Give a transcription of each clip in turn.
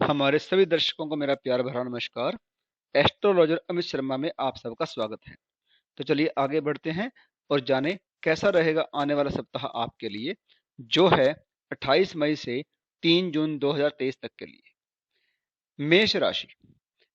हमारे सभी दर्शकों को मेरा प्यार भरा नमस्कार। एस्ट्रोलॉजर अमित शर्मा में आप सबका स्वागत है। तो चलिए आगे बढ़ते हैं और जानें कैसा रहेगा आने वाला सप्ताह आपके लिए, जो है 28 मई से 3 जून 2023 तक के लिए। मेष राशि।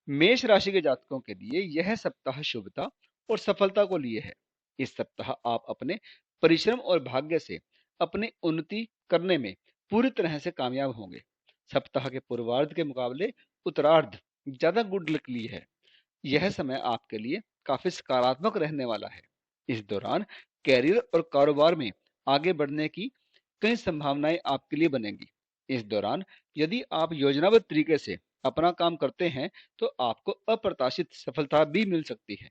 मेष राशि के जातकों के लिए यह सप्ताह शुभता और सफलता को लिए है। इस सप्ताह आप अपने परिश्रम और भाग्य से अपनी उन्नति करने में पूरी तरह से कामयाब होंगे। सप्ताह के पूर्वार्ध के मुकाबले उत्तरार्ध ज्यादा गुड लक लिए है। यह समय आपके लिए काफी सकारात्मक रहने वाला है। इस दौरान कैरियर और कारोबार में आगे बढ़ने की कई संभावनाएं आपके लिए बनेंगी। इस दौरान यदि आप योजनाबद्ध तरीके से अपना काम करते हैं तो आपको अप्रत्याशित सफलता भी मिल सकती है।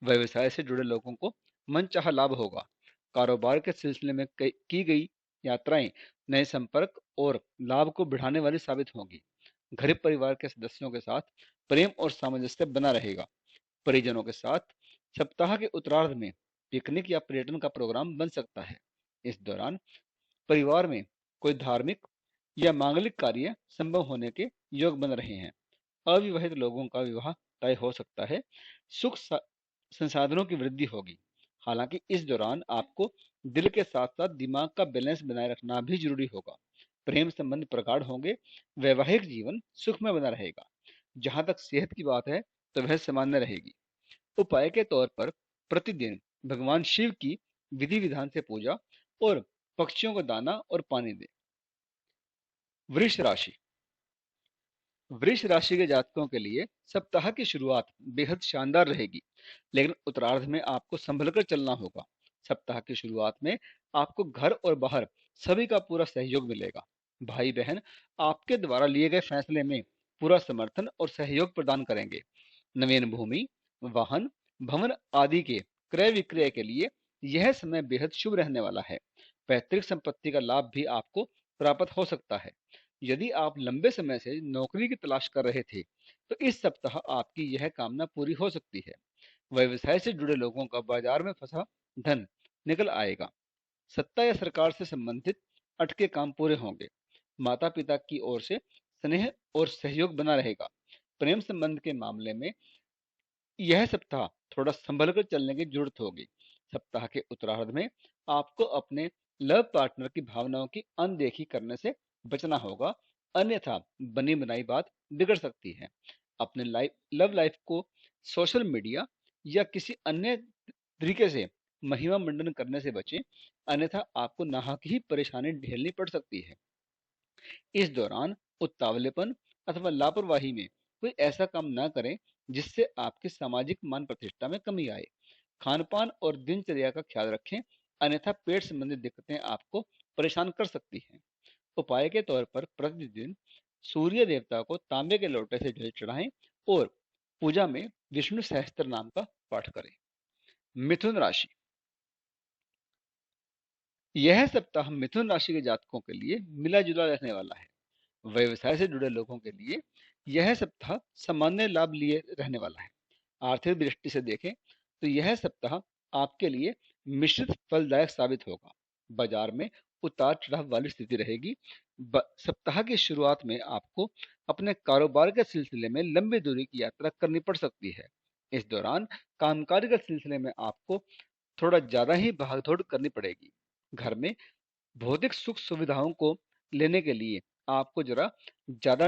व्यवसाय से जुड़े लोगों को मनचाहा लाभ होगा। कारोबार के सिलसिले में की गई यात्राएं नए संपर्क और लाभ को बढ़ाने वाली साबित होंगी। घर परिवार के सदस्यों के साथ प्रेम और सामंजस्य बना रहेगा। परिजनों के साथ सप्ताह के उत्तरार्ध में पिकनिक या पर्यटन का प्रोग्राम बन सकता है। इस दौरान परिवार में कोई धार्मिक या मांगलिक कार्य संभव होने के योग बन रहे हैं। अविवाहित लोगों का विवाह तय हो सकता है। सुख संसाधनों की वृद्धि होगी। हालांकि इस दौरान आपको दिल के साथ साथ दिमाग का बैलेंस बनाए रखना भी जरूरी होगा। प्रेम संबंध प्रगाढ़ होंगे। वैवाहिक जीवन सुखमय बना रहेगा। जहां तक सेहत की बात है तो वह सामान्य रहेगी। उपाय के तौर पर प्रतिदिन भगवान शिव की विधि विधान से पूजा और पक्षियों को दाना और पानी दें। वृष राशि। वृष राशि के जातकों के लिए सप्ताह की शुरुआत बेहद शानदार रहेगी, लेकिन उत्तरार्ध में आपको संभल कर चलना होगा। सप्ताह की शुरुआत में आपको घर और बाहर सभी का पूरा सहयोग मिलेगा। भाई बहन आपके द्वारा लिए गए फैसले में पूरा समर्थन और सहयोग प्रदान करेंगे। नवीन भूमि, वाहन, भवन आदि के क्रय विक्रय के लिए यह समय बेहद शुभ रहने वाला है। पैतृक संपत्ति का लाभ भी आपको प्राप्त हो सकता है। यदि आप लंबे समय से नौकरी की तलाश कर रहे थे तो इस सप्ताह आपकी यह कामना पूरी हो सकती है। व्यवसाय से जुड़े लोगों का बाजार में फंसा धन निकल आएगा। सत्ता या सरकार से संबंधित अटके काम पूरे होंगे। माता पिता की ओर से स्नेह और सहयोग बना रहेगा। प्रेम संबंध के मामले में यह सप्ताह थोड़ा संभल कर चलने की जरूरत होगी। सप्ताह के उत्तरार्ध में आपको अपने लव पार्टनर की भावनाओं की अनदेखी करने से बचना होगा, अन्यथा बनी बनाई बात बिगड़ सकती है। अपने लव लाइफ को सोशल मीडिया या किसी अन्य तरीके से महिमा मंडन करने से बचें, अन्यथा आपको नाहक ही परेशानी झेलनी पड़ सकती है। इस दौरान उतावलेपन अथवा लापरवाही में कोई ऐसा काम ना करें जिससे आपकी सामाजिक मान प्रतिष्ठा में कमी आए। खान पान और दिनचर्या का ख्याल रखें, अन्यथा पेट संबंधी दिक्कतें आपको परेशान कर सकती हैं। उपाय के तौर पर प्रतिदिन सूर्य देवता को तांबे के लोटे से जल चढ़ाएं और पूजा में विष्णु सहस्त्र नाम का पाठ करें। मिथुन राशि। यह सप्ताह मिथुन राशि के जातकों के लिए मिला जुला रहने वाला है। व्यवसाय से जुड़े लोगों के लिए यह सप्ताह सामान्य लाभ लिए रहने वाला है। आर्थिक दृष्टि से देखें तो यह सप्ताह आपके लिए मिश्रित फलदायक साबित होगा। बाजार में उतार चढ़ाव वाली स्थिति रहेगी। सप्ताह की शुरुआत में आपको अपने कारोबार के सिलसिले में लंबी दूरी की यात्रा करनी पड़ सकती है। इस दौरान कामकाज के सिलसिले में आपको थोड़ा ज्यादा ही भागदौड़ करनी पड़ेगी। घर में भौतिक सुख सुविधाओं को लेने के लिए आपको जरा ज्यादा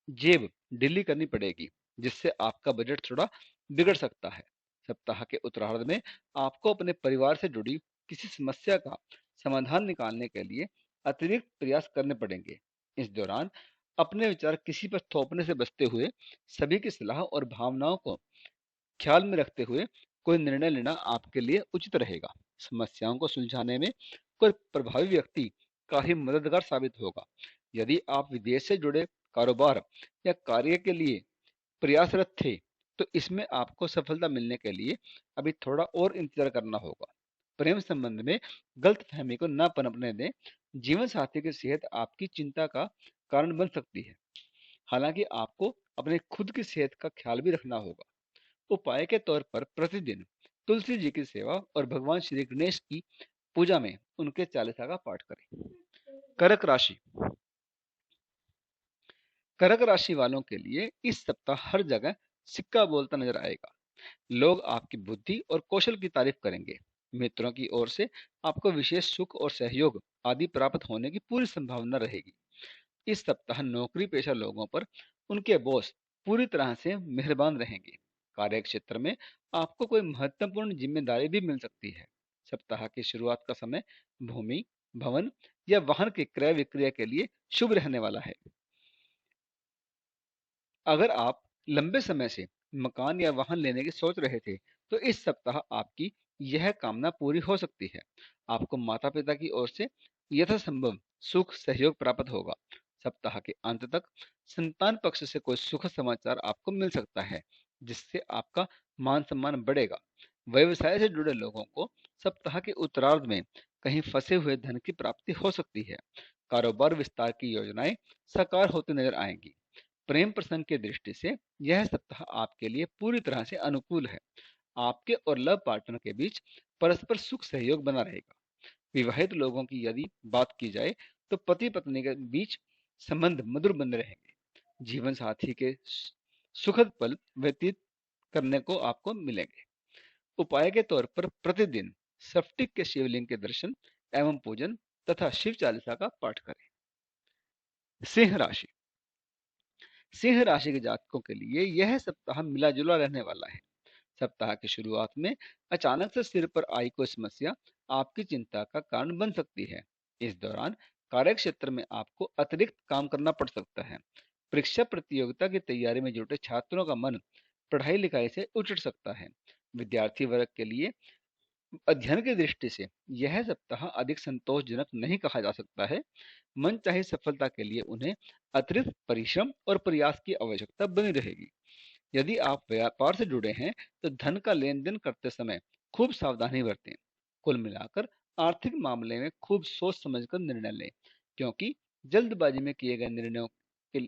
जेब ढीली करनी पड़ेगी, जिससे आपका बजट थोड़ा बिगड़ सकता है। सप्ताह के उत्तरार्ध में आपको अपने परिवार से जुड़ी किसी समस्या का समाधान निकालने के लिए अतिरिक्त प्रयास करने पड़ेंगे। इस दौरान अपने विचार किसी पर थोपने से बचते हुए सभी की सलाह और भावनाओं को ख्याल में रखते हुए कोई निर्णय लेना आपके लिए उचित रहेगा। समस्याओं को सुलझाने में कोई प्रभावी व्यक्ति काफी मददगार साबित होगा। यदि आप विदेश से जुड़े कारोबार या कार्य के लिए प्रयासरत थे तो इसमें आपको सफलता मिलने के लिए अभी थोड़ा और इंतजार करना होगा। प्रेम संबंध में गलत फहमी को न पनपने दें। जीवन साथी की सेहत आपकी चिंता का कारण बन सकती है। हालांकि आपको अपने खुद की सेहत का ख्याल भी रखना होगा। उपाय के तौर पर प्रतिदिन तुलसी जी की सेवा और भगवान श्री गणेश की पूजा में उनके चालीसा का पाठ करें। कर्क राशि। कर्क राशि वालों के लिए इस सप्ताह हर जगह सिक्का बोलता नजर आएगा। लोग आपकी बुद्धि और कौशल की तारीफ करेंगे। मित्रों की ओर से आपको विशेष सुख और सहयोग आदि प्राप्त होने की पूरी संभावना रहेगी। इस सप्ताह नौकरी पेशा लोगों पर उनके बॉस पूरी तरह से मेहरबान रहेंगे। कार्य क्षेत्र में आपको कोई महत्वपूर्ण जिम्मेदारी भी मिल सकती है। सप्ताह की शुरुआत का समय भूमि, भवन या वाहन के क्रय विक्रय के लिए शुभ रहने वाला है। अगर आप लंबे समय से मकान या वाहन लेने की सोच रहे थे, तो इस सप्ताह आपकी यह कामना पूरी हो सकती है। आपको माता-पिता की ओर से यथासंभव सुख सहयोग प्राप्त होगा। सप्ताह के अंत तक संतान पक्ष से कोई सुखद समाचार आपको मिल सकता है, जिससे आपका मान सम्मान बढ़ेगा। व्यवसाय से जुड़े लोगों को सप्ताह के उत्तरार्ध में कहीं फंसे हुए धन की प्राप्ति हो सकती है। कारोबार विस्तार की योजनाएं साकार होती नजर आएंगी। प्रेम प्रसंग की दृष्टि से यह सप्ताह आपके लिए पूरी तरह से अनुकूल है। आपके और लव पार्टनर के बीच परस्पर सुख सहयोग बना रहेगा। विवाहित लोगों की यदि बात की जाए, तो पति पत्नी के बीच संबंध मधुर बने रहेंगे। जीवन साथी के सुखद पल व्यतीत करने को आपको मिलेंगे। उपाय के तौर पर प्रतिदिन स्फटिक के शिवलिंग के दर्शन एवं पूजन तथा शिव चालीसा का पाठ करें। सिंह राशि। सिंह राशि के जातकों के लिए यह सप्ताह मिला जुला रहने वाला है। सप्ताह की शुरुआत में अचानक से सिर पर आई कोई समस्या आपकी चिंता का कारण बन सकती है। इस दौरान कार्य क्षेत्र में आपको अतिरिक्त काम करना पड़ सकता है। परीक्षा प्रतियोगिता की तैयारी में जुटे छात्रों का मन पढ़ाई लिखाई से उचट सकता है। विद्यार्थी वर्ग के लिए अध्ययन की दृष्टि से यह सप्ताह अधिक संतोषजनक नहीं कहा जा सकता है। मनचाही सफलता के लिए उन्हें अतिरिक्त परिश्रम और प्रयास की आवश्यकता बनी रहेगी। यदि आप व्यापार से जुड़े हैं, तो धन का लेन देन करते समय खूब सावधानी बरतें। कुल मिलाकर आर्थिक मामले में खूब सोच समझकर निर्णय लें, क्योंकि जल्दबाजी में किए गए निर्णयों के,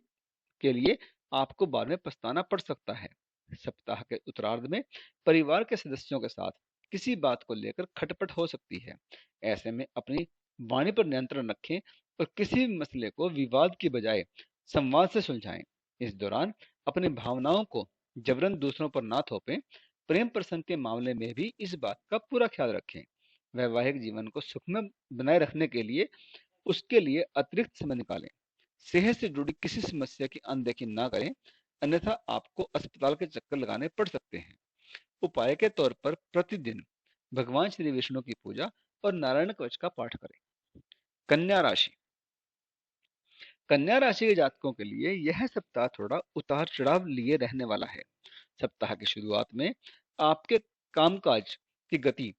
के लिए आपको बाद में पछताना पड़ सकता है। सप्ताह के उत्तरार्ध में परिवार के सदस्यों के साथ किसी बात को लेकर खटपट हो सकती है। ऐसे में अपनी वाणी पर नियंत्रण रखें और किसी भी मसले को विवाद की बजाय संवाद से सुलझाएं। इस दौरान अपनी भावनाओं को जबरन दूसरों पर ना थोपें। प्रेम प्रसंग के मामले में भी इस बात का पूरा ख्याल रखें। वैवाहिक जीवन को सुखमय बनाए रखने के लिए उसके लिए अतिरिक्त समय निकालें। सेहत से जुड़ी किसी समस्या की अनदेखी ना करें, अन्यथा आपको अस्पताल के चक्कर लगाने पड़ सकते हैं। उपाय के तौर पर प्रतिदिन भगवान श्री विष्णु की पूजा और नारायण कवच का पाठ करें। कन्या राशि। कन्या राशि के जातकों के लिए यह सप्ताह थोड़ा उतार चढ़ाव लिए रहने वाला है। सप्ताह की शुरुआत में आपके कामकाज की गति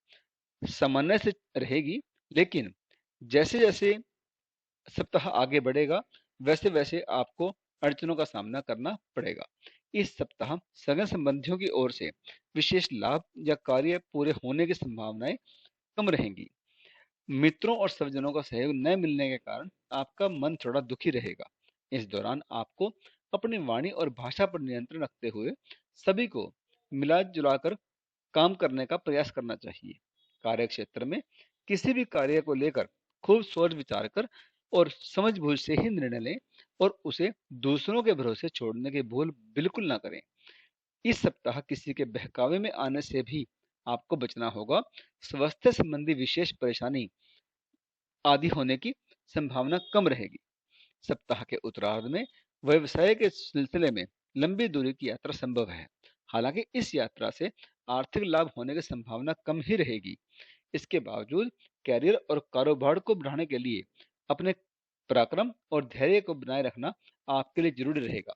सामान्य से रहेगी, लेकिन जैसे जैसे सप्ताह आगे बढ़ेगा, वैसे वैसे आपको अड़चनों का सामना करना पड़ेगा। इस सप्ताह सगे संबंधियों की ओर से विशेष लाभ या कार्य पूरे होने की संभावनाएं कम रहेंगी। मित्रों और स्वजनों का सहयोग न मिलने के कारण आपका मन थोड़ा दुखी रहेगा। इस दौरान आपको अपनी वाणी और भाषा पर नियंत्रण रखते हुए सभी को मिला जुलाकर काम करने का प्रयास करना चाहिए। कार्य क्षेत्र में किसी भी कार्य को लेकर खूब सोच विचार कर और समझबूझ से ही निर्णय लें और उसे दूसरों के भरोसे छोड़ने की भूल बिल्कुल ना करें। इस सप्ताह किसी के बहकावे में आने से भी आपको बचना होगा। स्वास्थ्य संबंधी विशेष परेशानी आदि होने की संभावना कम रहेगी। सप्ताह के उत्तरार्ध में व्यवसाय के सिलसिले में लंबी दूरी की यात्रा संभव है। हालांकि इस यात्रा से आर्थिक लाभ होने की संभावना कम ही रहेगी। इसके बावजूद कैरियर और कारोबार को बढ़ाने के लिए अपने पराक्रम और धैर्य को बनाए रखना आपके लिए जरूरी रहेगा।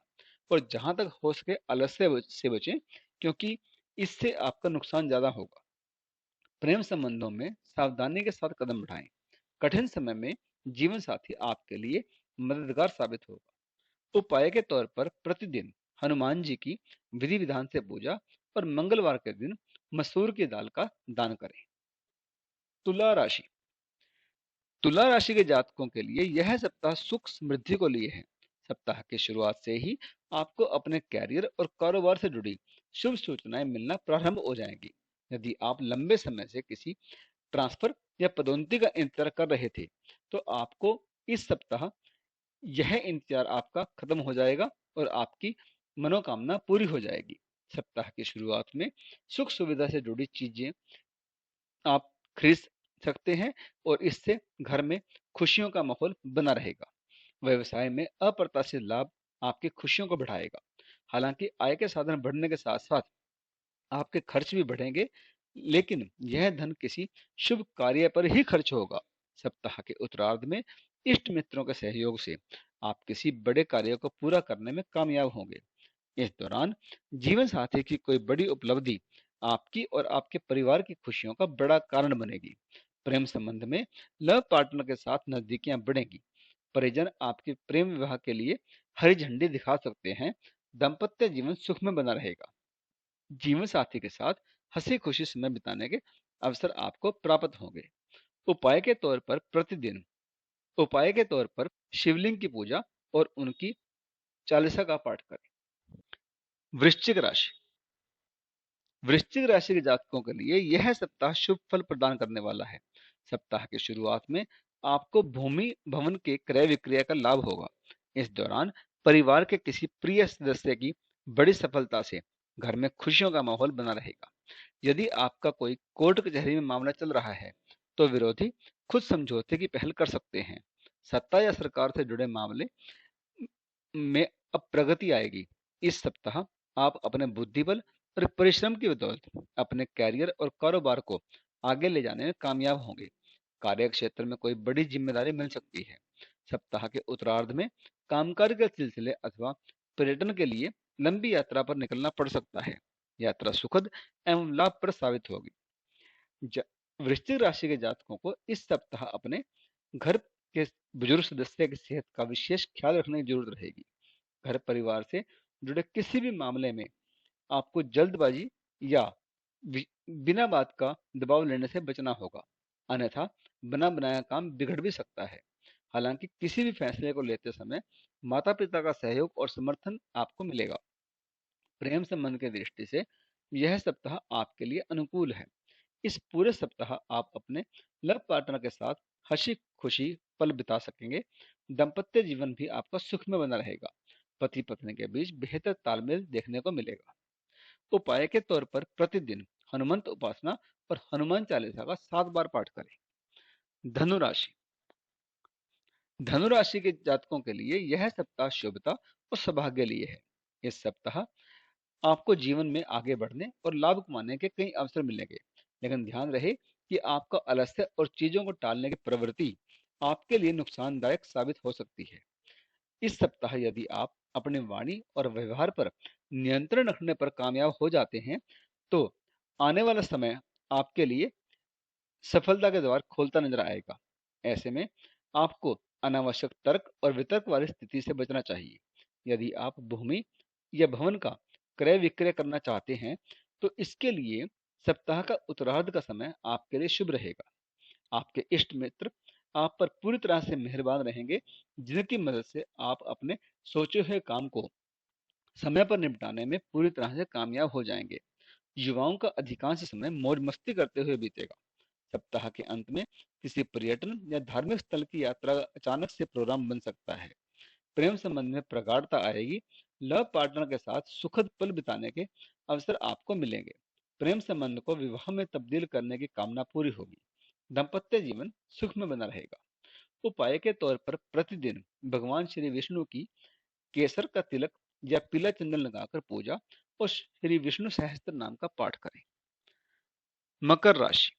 और जहां तक हो सके आलस्य से बचें, क्योंकि इससे आपका नुकसान ज्यादा होगा। प्रेम संबंधों में सावधानी के साथ कदम बढ़ाएं। कठिन समय में जीवन साथी आपके लिए मददगार साबित होगा। उपाय के तौर पर प्रतिदिन हनुमान जी की विधि विधान से पूजा और मंगलवार के दिन मसूर की दाल का दान करें। तुला राशि। तुला राशि के जातकों के लिए यह सप्ताह सुख समृद्धि को लिए है। सप्ताह की शुरुआत से ही आपको अपने कैरियर और कारोबार से जुड़ी शुभ सूचनाएं मिलना प्रारंभ हो जाएंगी। यदि आप लंबे समय से किसी ट्रांसफर या पदोन्नति का इंतजार कर रहे थे, तो आपको इस सप्ताह यह इंतजार आपका खत्म हो जाएगा और आपकी मनोकामना पूरी हो जाएगी। सप्ताह की शुरुआत में सुख सुविधा से जुड़ी चीजें आप खरीद सकते हैं और इससे घर में खुशियों का माहौल बना रहेगा। व्यवसाय में अप्रत्याशित लाभ आपकी खुशियों को बढ़ाएगा। हालांकि आय के साधन बढ़ने के साथ साथ आपके खर्च भी बढ़ेंगे, लेकिन यह धन किसी शुभ कार्य पर ही खर्च होगा। सप्ताह के उत्तरार्ध में इष्ट मित्रों के सहयोग से आप किसी बड़े कार्य को पूरा करने में कामयाब होंगे। इस दौरान जीवन साथी की कोई बड़ी उपलब्धि आपकी और आपके परिवार की खुशियों का बड़ा कारण बनेगी। प्रेम संबंध में लव पार्टनर के साथ नजदीकियां बढ़ेंगी। परिजन आपके प्रेम विवाह के लिए हरी झंडी दिखा सकते हैं। दाम्पत्य जीवन सुख में बना रहेगा। जीवन साथी के साथ हंसी खुशी समय बिताने के अवसर आपको प्राप्त होंगे। उपाय के तौर पर प्रतिदिन उपाय के तौर पर शिवलिंग की पूजा और उनकी चालीसा का पाठ करें। वृश्चिक राशि। वृश्चिक राशि के जातकों के लिए यह सप्ताह शुभ फल प्रदान करने वाला है। सप्ताह की शुरुआत में आपको भूमि भवन के क्रय विक्रय का लाभ होगा। इस दौरान परिवार के किसी प्रिय सदस्य की बड़ी सफलता से घर में खुशियों का माहौल बना रहेगा। यदि आपका कोई कोर्ट कचहरी में मामला चल रहा है, तो विरोधी खुद समझौते की पहल कर सकते हैं। सत्ता या सरकार से जुड़े मामले में अब प्रगति आएगी। इस सप्ताह आप अपने बुद्धिबल और परिश्रम की बदौलत अपने कैरियर और कारोबार को आगे ले जाने में कामयाब होंगे। कार्य क्षेत्र में कोई बड़ी जिम्मेदारी मिल सकती है। सप्ताह के उत्तरार्ध में कामकाज के सिलसिले अथवा पर्यटन के लिए लंबी यात्रा पर निकलना पड़ सकता है। यात्रा सुखद एवं लाभप्रद साबित होगी। ज- वृश्चिक राशि के जातकों को इस सप्ताह अपने घर के बुजुर्ग सदस्य की सेहत का विशेष ख्याल रखने की जरूरत रहेगी। घर परिवार से जुड़े किसी भी मामले में आपको जल्दबाजी या बिना बात का दबाव लेने से बचना होगा, अन्यथा बना बनाया काम बिगड़ भी सकता है। हालांकि किसी भी फैसले को लेते समय माता पिता का सहयोग और समर्थन आपको मिलेगा। प्रेम संबंध की दृष्टि से यह सप्ताह आपके लिए अनुकूल है। इस पूरे सप्ताह आप अपने लव पार्टनर के साथ हंसी खुशी पल बिता सकेंगे। दाम्पत्य जीवन भी आपका सुख में बना रहेगा। पति पत्नी के बीच बेहतर तालमेल देखने को मिलेगा। उपाय के तौर पर प्रतिदिन हनुमंत उपासना और हनुमान चालीसा का 7 बार पाठ करें। धनुराशि। धनुराशि के जातकों के लिए यह सप्ताह शुभता और सौभाग्य लिए है। इस सप्ताह आपको जीवन में आगे बढ़ने और लाभ कमाने के कई अवसर मिलेंगे, लेकिन ध्यान रहे कि आपका आलस्य और चीजों को टालने की प्रवृत्ति आपके लिए नुकसानदायक साबित हो सकती है। इस सप्ताह यदि आप अपनी वाणी और व्यवहार पर नियंत्रण रखने पर कामयाब हो जाते हैं, तो आने वाला समय आपके लिए सफलता के द्वार खोलता नजर आएगा। ऐसे में आपको अनावश्यक तर्क और वितर्क वाली स्थिति से बचना चाहिए। यदि आप भूमि या भवन का क्रय विक्रय करना चाहते हैं, तो इसके लिए सप्ताह का उत्तरार्ध का समय आपके लिए शुभ रहेगा। आपके इष्ट मित्र आप पर पूरी तरह से मेहरबान रहेंगे, जिनकी मदद से आप अपने सोचे हुए काम को समय पर निपटाने में पूरी तरह से कामयाब हो जाएंगे। युवाओं का अधिकांश समय मौज मस्ती करते हुए बीतेगा। सप्ताह के अंत में किसी पर्यटन या धार्मिक स्थल की यात्रा का अचानक से प्रोग्राम बन सकता है। प्रेम संबंध में प्रगाढ़ता आएगी। लव पार्टनर के साथ सुखद पल बिताने के अवसर आपको मिलेंगे। प्रेम संबंध को विवाह में तब्दील करने की कामना पूरी होगी। दाम्पत्य जीवन सुख में बना रहेगा। उपाय के तौर पर प्रतिदिन भगवान श्री विष्णु की केसर का तिलक या पीला चंदन लगाकर पूजा और श्री विष्णु सहस्त्र नाम का पाठ करें। मकर राशि।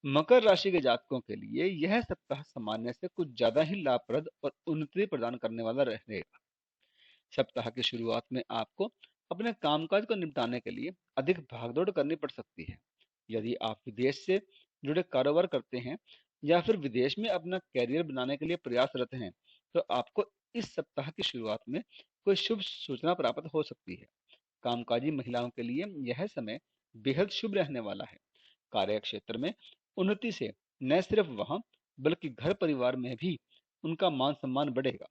मकर राशि के जातकों के लिए यह सप्ताह सामान्य से कुछ ज्यादा ही लाभप्रद और उन्नति प्रदान करने वाला रहेगा। सप्ताह की शुरुआत में आपको अपने कामकाज को निपटाने के लिए अधिक भागदौड़ करनी पड़ सकती है। यदि आप विदेश से जुड़े कारोबार करते हैं या फिर विदेश में अपना कैरियर बनाने के लिए प्रयासरत हैं, तो आपको इस सप्ताह की शुरुआत में कोई शुभ सूचना प्राप्त हो सकती है। कामकाजी महिलाओं के लिए यह समय बेहद शुभ रहने वाला है। कार्य क्षेत्र में उन्नति से न सिर्फ वहां बल्कि घर परिवार में भी उनका मान सम्मान बढ़ेगा।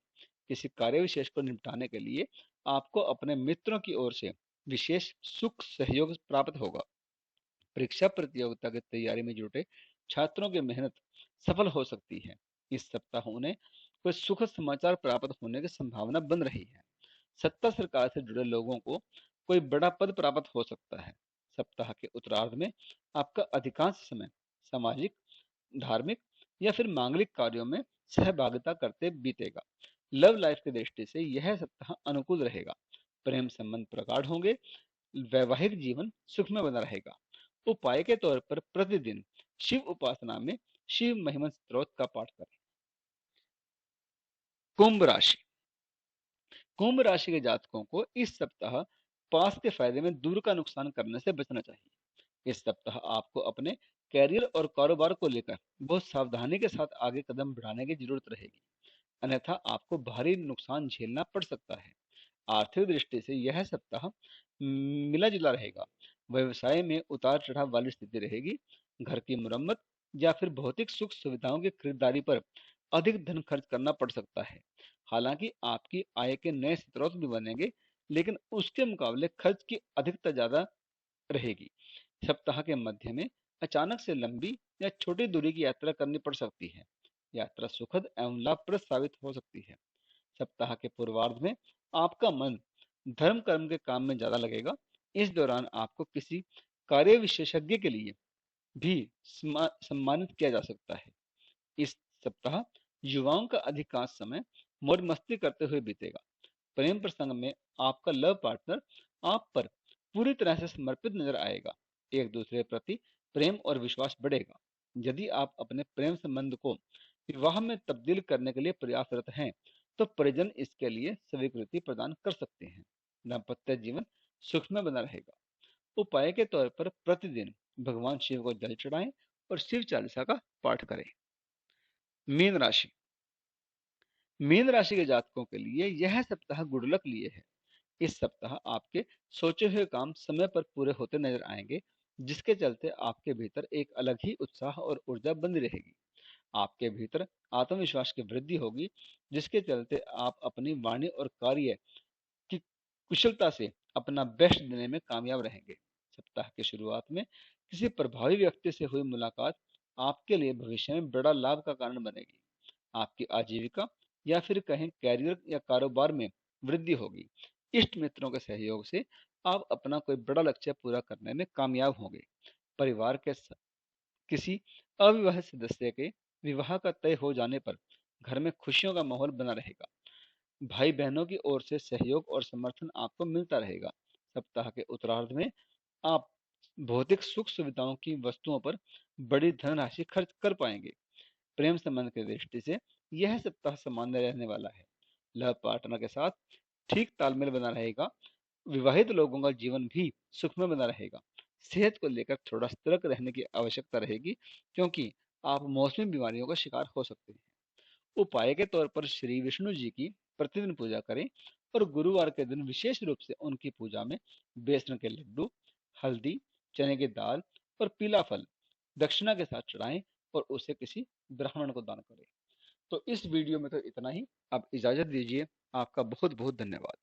किसी कार्य विशेष को निपटाने के लिए आपको अपने मित्रों की ओर से विशेष सुख सहयोग प्राप्त होगा। परीक्षा प्रतियोगिता की तैयारी में जुटे छात्रों की मेहनत सफल हो सकती है। इस सप्ताह उन्हें कोई सुखद समाचार प्राप्त होने की संभावना बन रही है। सत्ता सरकार से जुड़े लोगों को कोई बड़ा पद प्राप्त हो सकता है। सप्ताह के उत्तरार्ध में आपका अधिकांश समय सामाजिक, धार्मिक या फिर मांगलिक कार्यों में सहभागिता करते बीतेगा। लव लाइफ की दृष्टि से यह सप्ताह अनुकूल रहेगा। प्रेम संबंध प्रगाढ़ होंगे, वैवाहिक जीवन सुखमय बना रहेगा। उपाय के तौर पर प्रतिदिन शिव उपासना में शिव महिमन स्त्रोत का पाठ करें। कुंभ राशि। कुंभ राशि के जातकों को इस सप्ताह पास के फायदे में दूर का नुकसान करने से बचना चाहिए। इस सप्ताह आपको अपने कैरियर और कारोबार को लेकर बहुत सावधानी के साथ आगे कदम बढ़ाने की जरूरत रहेगी, अन्यथा आपको भारी नुकसान झेलना पड़ सकता है। आर्थिक दृष्टि से यह सप्ताह मिला जुला रहेगा। व्यवसाय में उतार चढ़ाव वाली स्थिति रहेगी। घर की मुरम्मत या फिर भौतिक सुख सुविधाओं की खरीदारी पर अधिक धन खर्च करना पड़ सकता है। हालांकि आपकी आय के नए स्रोत भी बनेंगे, लेकिन उसके मुकाबले खर्च की अधिकता ज्यादा रहेगी। सप्ताह के मध्य में अचानक से लंबी या छोटी दूरी की यात्रा करनी पड़ सकती है। यात्रा सुखद एवं लाभप्रद साबित हो सकती है। सप्ताह के पूर्वार्ध में आपका मन धर्म कर्म के काम में ज्यादा लगेगा। इस दौरान आपको किसी कार्य विशेषज्ञ के लिए भी सम्मानित किया जा सकता है। इस सप्ताह युवाओं का अधिकांश समय मौज मस्ती करते हुए बीतेगा। प्रेम प्रसंग में आपका लव पार्टनर आप पर पूरी तरह से समर्पित नजर आएगा। एक दूसरे के प्रति प्रेम और विश्वास बढ़ेगा। यदि आप अपने प्रेम संबंध को विवाह में तब्दील करने के लिए प्रयासरत हैं, तो परिजन इसके लिए स्वीकृति प्रदान कर सकते हैं। दाम्पत्य जीवन सुखमय बना रहेगा। उपाय के तौर पर प्रतिदिन भगवान शिव को जल चढ़ाएं और शिव चालीसा का पाठ करें। मीन राशि। मीन राशि के जातकों के लिए यह सप्ताह गुड लक लिए है। इस सप्ताह आपके सोचे हुए काम समय पर पूरे होते नजर आएंगे, जिसके चलते आपके भीतर एक अलग ही उत्साह और ऊर्जा बनी रहेगी। आपके भीतर आत्मविश्वास की वृद्धि होगी, जिसके चलते आप अपनी वाणी और कार्य की कुशलता से अपना बेस्ट देने में कामयाब रहेंगे। सप्ताह की शुरुआत में किसी प्रभावी व्यक्ति से हुई मुलाकात आपके लिए भविष्य में बड़ा लाभ का कारण बनेगी। आपकी आजीविका या फिर कहें कैरियर या कारोबार में वृद्धि होगी। इष्ट मित्रों के सहयोग से आप अपना कोई बड़ा लक्ष्य पूरा करने में कामयाब होंगे। परिवार के किसी अविवाहित सदस्य के विवाह का तय हो जाने पर घर में खुशियों का माहौल बना रहेगा। भाई बहनों की ओर से सहयोग और समर्थन आपको मिलता रहेगा। सप्ताह के उत्तरार्ध में आप भौतिक सुख सुविधाओं की वस्तुओं पर बड़ी धनराशि खर्च कर पाएंगे। प्रेम संबंध की दृष्टि से यह सप्ताह सामान्य रहने वाला है। लव पार्टनर के साथ ठीक तालमेल बना रहेगा। विवाहित लोगों का जीवन भी सुखमय बना रहेगा। सेहत को लेकर थोड़ा सतर्क रहने की आवश्यकता रहेगी, क्योंकि आप मौसमी बीमारियों का शिकार हो सकते हैं। उपाय के तौर पर श्री विष्णु जी की प्रतिदिन पूजा करें और गुरुवार के दिन विशेष रूप से उनकी पूजा में बेसन के लड्डू, हल्दी, चने की दाल और पीला फल दक्षिणा के साथ चढ़ाएं और उसे किसी ब्राह्मण को दान करें। तो इस वीडियो में तो इतना ही। अब इजाजत दीजिए। आपका बहुत बहुत धन्यवाद।